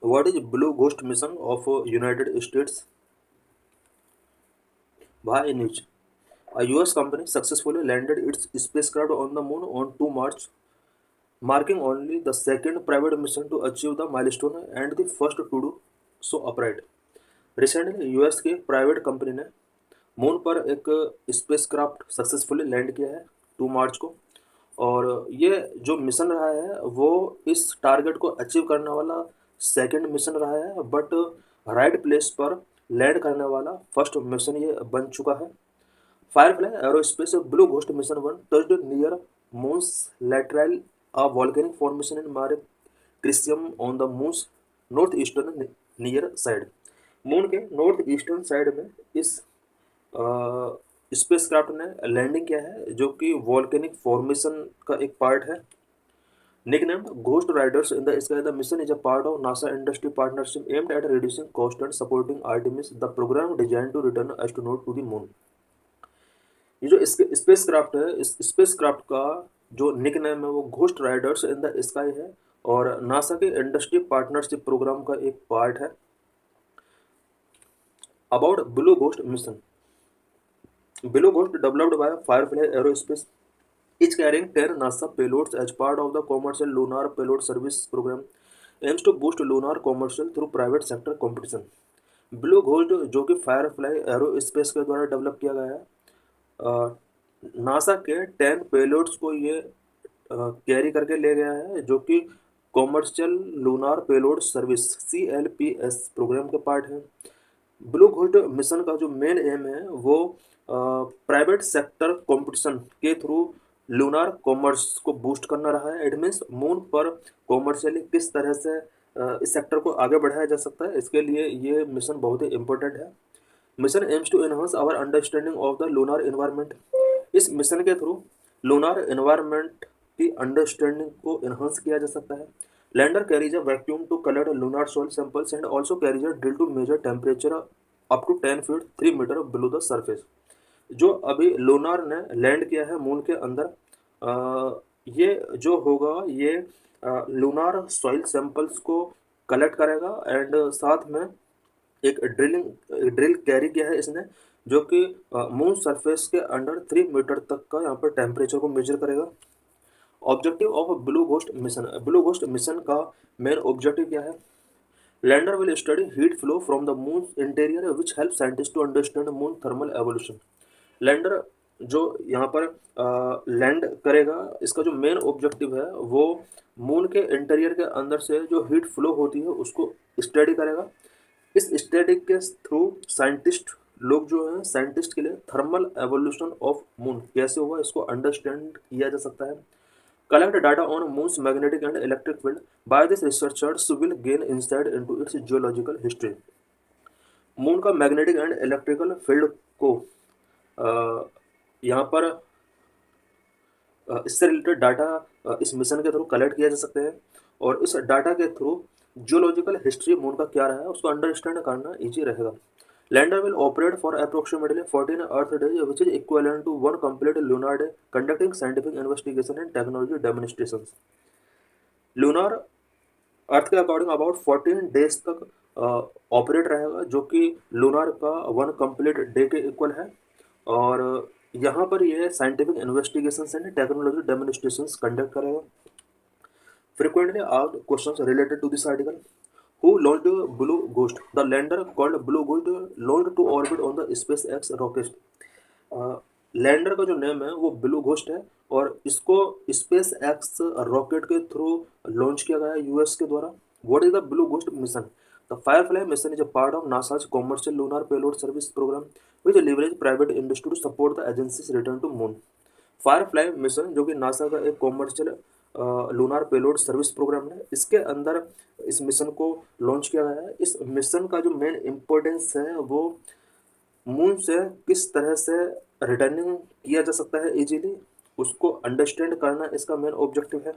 What is Blue Ghost mission of United States? Bhai News. A US company successfully landed its spacecraft on the moon on 2 March, marking only the second private mission to achieve the milestone and the first to do so upright. Recently US की private company ने moon पर एक spacecraft successfully land किया है 2 मार्च को। और ये जो मिशन रहा है वो इस टारगेट को अचीव करने वाला सेकंड मिशन रहा है, बट राइट प्लेस पर लैंड करने वाला फर्स्ट मिशन ये बन चुका है। Firefly Aerospace Blue Ghost mission one touched near moon's lateral a volcanic formation in Mare Crisium on the moon's north eastern near side. Moon के नॉर्थ ईस्टर्न साइड में इस स्पेसक्राफ्ट ने लैंडिंग किया है, जो कि वॉल्केनिक फॉर्मेशन का एक पार्ट है। Nicknamed Ghost Riders in the Sky, the mission is a part of NASA industry partnership aimed at reducing cost and supporting Artemis, the program designed to return astronaut to the moon. ये जो spacecraft है, इस spacecraft का जो nickname है वो ghost Riders in the sky है और नासा के इंडस्ट्री पार्टनरशिप प्रोग्राम का एक पार्ट है। About blue Ghost mission. Blue ghost developed by Firefly Aerospace is carrying 10 NASA payloads as part of the commercial lunar payload service program, aims to boost lunar commercial through private sector competition. Blue ghost जो कि Firefly aerospace के द्वारा develop किया गया है, NASA के 10 payloads को ये कैरी करके ले गया है, जो कि commercial lunar payload service CLPS programme के पार्ट है। ब्लू घोस्ट मिशन का जो मेन एम है वो प्राइवेट सेक्टर कंपटीशन के थ्रू लूनार कॉमर्स को बूस्ट करना रहा है। इट मीन्स मून पर कॉमर्शियली किस तरह से इस सेक्टर को आगे बढ़ाया जा सकता है, इसके लिए ये मिशन बहुत ही इम्पोर्टेंट है। Mission aims to enhance our understanding of the lunar environment. इस मिशन के थ्रू लूनार इन्वायरमेंट की अंडरस्टैंडिंग को एनहांस किया जा सकता है। Lander carries a vacuum to collect lunar soil samples and also carries a drill to measure temperature up to 10 feet 3 metre below the surface. जो अभी लूनार ने लैंड किया है मून के अंदर, ये जो होगा ये लूनार सॉइल सैंपल्स को कलेक्ट करेगा एंड साथ में एक ड्रिल कैरी किया है इसने, जो कि मून सरफेस के अंडर 3 मीटर तक का यहाँ पर टेम्परेचर को मेजर करेगा। Objective of Blue Ghost mission. Blue Ghost mission का मेन ऑब्जेक्टिव क्या है? Lander will study heat flow from the moon interior which help scientist to understand moon thermal evolution. Lander जो यहाँ पर लैंड करेगा, इसका जो मेन ऑब्जेक्टिव है वो मून के इंटीरियर के अंदर से जो हीट फ्लो होती है उसको स्टडी करेगा। इस स्टडी के थ्रू साइंटिस्ट लोग जो हैं, साइंटिस्ट के लिए थर्मल एवोल्यूशन ऑफ मून कैसे हुआ इसको अंडरस्टैंड किया जा सकता है। Collect data on Moon's magnetic and electric field. By this, researchers will gain insight into its geological history. Moon का मैग्नेटिक एंड इलेक्ट्रिकल फील्ड को यहाँ पर इससे रिलेटेड डाटा इस मिशन के थ्रू कलेक्ट किया जा सकते हैं और इस डाटा के थ्रू जियोलॉजिकल हिस्ट्री मून का क्या रहा है उसको अंडरस्टैंड करना ईजी रहेगा। Lander will operate for approximately 14 Earth days, which is equivalent to one complete lunar day, conducting scientific investigation and technology demonstrations. Lunar अर्थ के अकॉर्डिंग अबाउट 14 डेज तक operate रहेगा, जो कि लूनार का वन कंप्लीट डे के equal है। और यहाँ पर ये scientific investigations and technology demonstrations conduct करेगा। Frequently asked questions related to this article. Who launched Blue Ghost? The lander called Blue Ghost launched to orbit on the SpaceX rocket. Lander का जो name है वो blue ghost है और इसको SpaceX rocket के through launch किया गया है यूएस के द्वारा। What is the Blue Ghost mission? The Firefly mission is a part of NASA's commercial lunar payload service programme which leverage private industry to support the agencies return to moon. Firefly mission जो कि NASA का एक commercial lunar payload service programme है, इसके अंदर इस mission को launch किया गया है। इस मिशन का जो मेन इम्पोर्टेंस है वो मून से किस तरह से रिटर्निंग किया जा सकता है इजीली, उसको अंडरस्टैंड करना इसका मेन ऑब्जेक्टिव है।